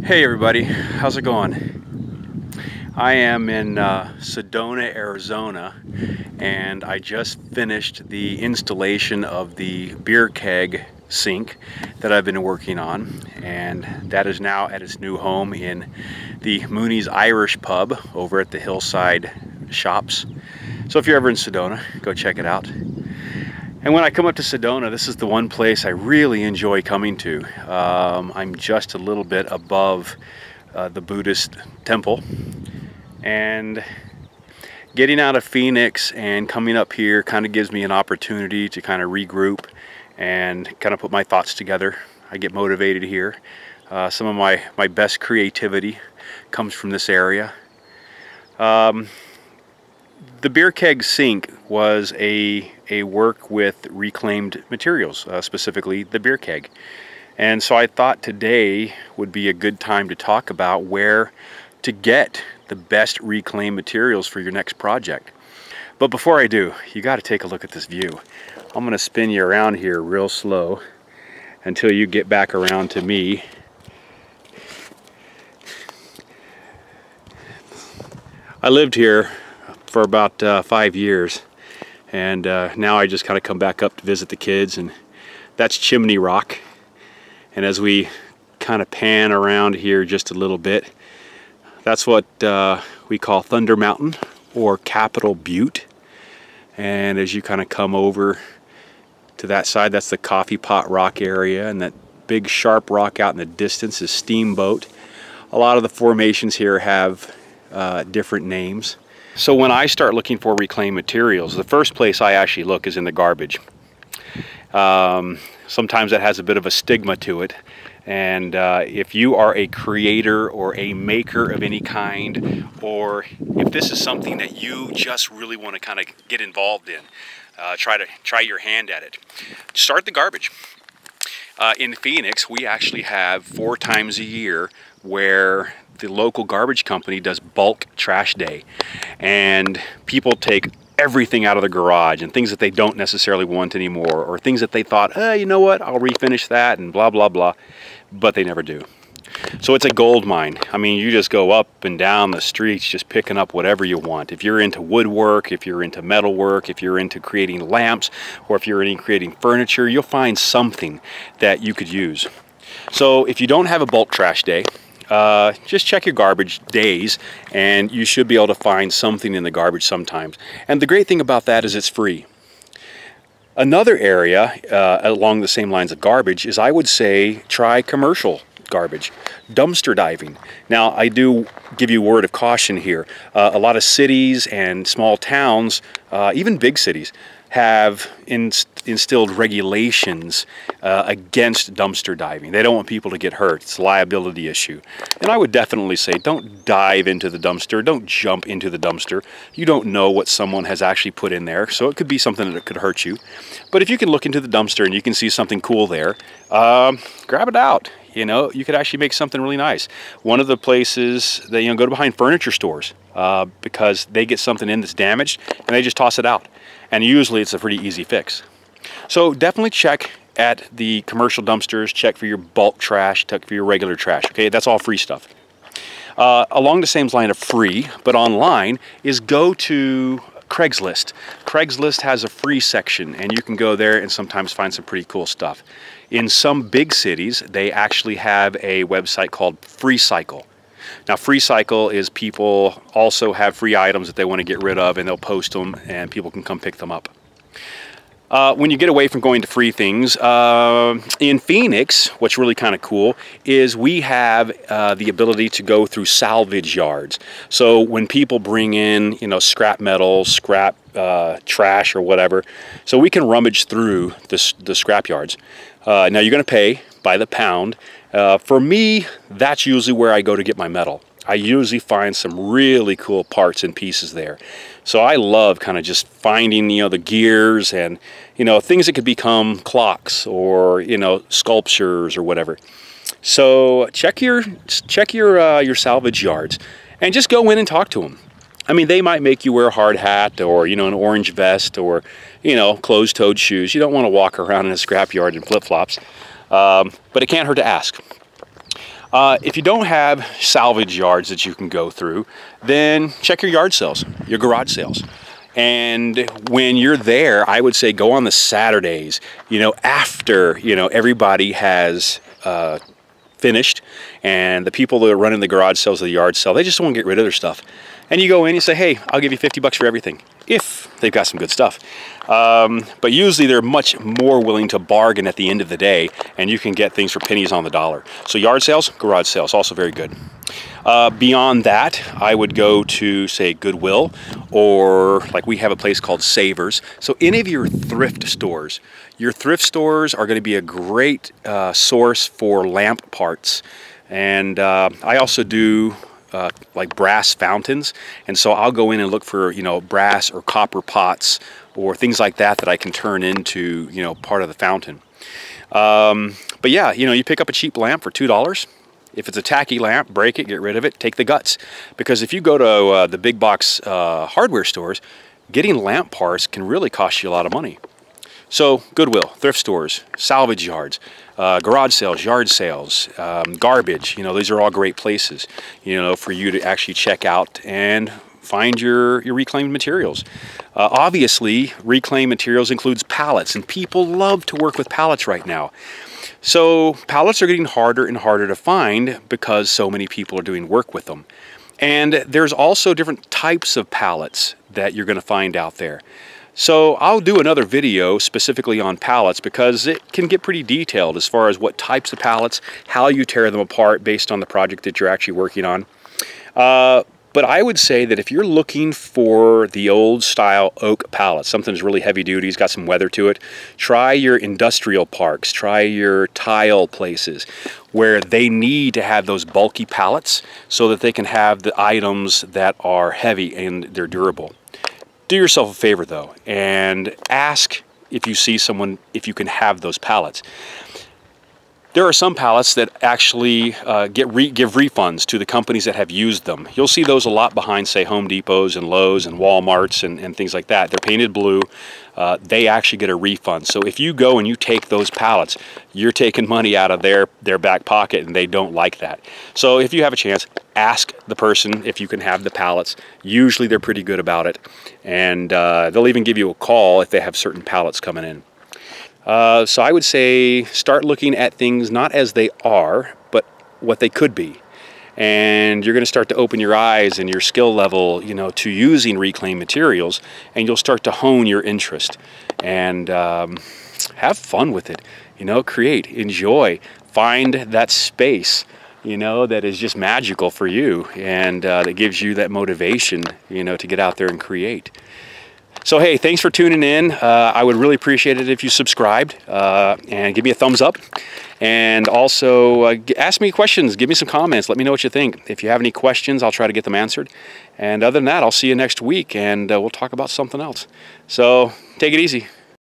Hey everybody, how's it going? I am in Sedona, Arizona, and I just finished the installation of the beer keg sink that I've been working on, and that is now at its new home in the Mooney's Irish Pub over at the Hillside Shops. So if you're ever in Sedona, go check it out. And when I come up to Sedona, this is the one place I really enjoy coming to. I'm just a little bit above the Buddhist temple, and getting out of Phoenix and coming up here kind of gives me an opportunity to kind of regroup and kind of put my thoughts together. I get motivated here. Some of my best creativity comes from this area. The beer keg sink was a work with reclaimed materials, specifically the beer keg. And so I thought today would be a good time to talk about where to get the best reclaimed materials for your next project. But before I do, you got to take a look at this view. I'm going to spin you around here real slow until you get back around to me. I lived here for about 5 years, and now I just kind of come back up to visit the kids, and that's Chimney Rock. And as we kind of pan around here just a little bit, that's what we call Thunder Mountain or Capitol Butte. And as you kind of come over to that side, that's the Coffee Pot Rock area, and that big sharp rock out in the distance is Steamboat. A lot of the formations here have different names. So when I start looking for reclaimed materials, the first place I actually look is in the garbage. Sometimes that has a bit of a stigma to it, and if you are a creator or a maker of any kind, or if this is something that you just really want to kind of get involved in, try your hand at it, start the garbage. In Phoenix, we actually have 4 times a year where the local garbage company does bulk trash day, and people take everything out of the garage and things that they don't necessarily want anymore, or things that they thought, you know what, I'll refinish that and blah blah blah, but they never do. So it's a gold mine. I mean, you just go up and down the streets just picking up whatever you want. If you're into woodwork, if you're into metalwork, if you're into creating lamps, or if you're into creating furniture, you'll find something that you could use. So if you don't have a bulk trash day, just check your garbage days, and you should be able to find something in the garbage sometimes. And the great thing about that is it's free. Another area along the same lines of garbage is, I would say, try commercial garbage, dumpster diving. Now, I do give you a word of caution here. A lot of cities and small towns, even big cities, have instilled regulations against dumpster diving. They don't want people to get hurt. It's a liability issue. And I would definitely say, don't dive into the dumpster. Don't jump into the dumpster. You don't know what someone has actually put in there, so it could be something that could hurt you. But if you can look into the dumpster and you can see something cool there, grab it out. You know, you could actually make something really nice. One of the places that, go to behind furniture stores, because they get something in that's damaged and they just toss it out. And usually it's a pretty easy fix. So definitely check at the commercial dumpsters, check for your bulk trash, check for your regular trash, okay? That's all free stuff. Along the same line of free, but online, is go to Craigslist. Craigslist has a free section, and you can go there and sometimes find some pretty cool stuff. In some big cities, they actually have a website called FreeCycle. Now, FreeCycle is people also have free items that they want to get rid of, and they'll post them, and people can come pick them up. When you get away from going to free things, in Phoenix, what's really kind of cool is we have the ability to go through salvage yards. So when people bring in, scrap metal, scrap trash or whatever, so we can rummage through the scrap yards. Now you're going to pay by the pound. For me, that's usually where I go to get my metal. I usually find some really cool parts and pieces there. So I love kind of just finding, the gears and, things that could become clocks or, sculptures or whatever. So check your salvage yards and just go in and talk to them. I mean, they might make you wear a hard hat or, an orange vest or, closed-toed shoes. You don't want to walk around in a scrapyard in flip-flops, but it can't hurt to ask. If you don't have salvage yards that you can go through, then check your yard sales, your garage sales. And when you're there, I would say go on the Saturdays, you know, after, you know, everybody has finished, and the people that are running the garage sales or the yard sale, they just want to get rid of their stuff. And you go in and you say, hey, I'll give you 50 bucks for everything, if they've got some good stuff. But usually they're much more willing to bargain at the end of the day, and you can get things for pennies on the dollar. So yard sales, garage sales, also very good. Beyond that, I would go to, say, Goodwill, or like we have a place called Savers. So any of your thrift stores are going to be a great source for lamp parts. And I also do like brass fountains, and so I'll go in and look for, you know, brass or copper pots or things like that that I can turn into, you know, part of the fountain. But yeah, you know, you pick up a cheap lamp for $2. If it's a tacky lamp, break it, get rid of it, take the guts. Because if you go to the big box hardware stores, getting lamp parts can really cost you a lot of money. So Goodwill, thrift stores, salvage yards, garage sales, yard sales, garbage, you know, these are all great places, you know, for you to actually check out and find your reclaimed materials. Obviously, reclaimed materials includes pallets, and people love to work with pallets right now. So pallets are getting harder and harder to find because so many people are doing work with them. And there's also different types of pallets that you're going to find out there. So I'll do another video specifically on pallets because it can get pretty detailed as far as what types of pallets, how you tear them apart based on the project that you're actually working on. But I would say that if you're looking for the old style oak pallet, something that's really heavy duty, it's got some weather to it, try your industrial parks, try your tile places where they need to have those bulky pallets so that they can have the items that are heavy and they're durable. Do yourself a favor though, and ask if you see someone if you can have those pallets. There are some pallets that actually give refunds to the companies that have used them. You'll see those a lot behind, say, Home Depots and Lowe's and Walmarts and things like that. They're painted blue. They actually get a refund. So if you go and you take those pallets, you're taking money out of their back pocket, and they don't like that. So if you have a chance, ask the person if you can have the pallets. Usually they're pretty good about it, and they'll even give you a call if they have certain pallets coming in. So I would say start looking at things not as they are, but what they could be. And you're going to start to open your eyes and your skill level, you know, to using reclaimed materials, and you'll start to hone your interest and have fun with it. You know, create, enjoy, find that space, you know, that is just magical for you, and that gives you that motivation, you know, to get out there and create. So hey, thanks for tuning in. I would really appreciate it if you subscribed and give me a thumbs up. And also ask me questions, give me some comments, let me know what you think. If you have any questions, I'll try to get them answered. And other than that, I'll see you next week, and we'll talk about something else. So take it easy.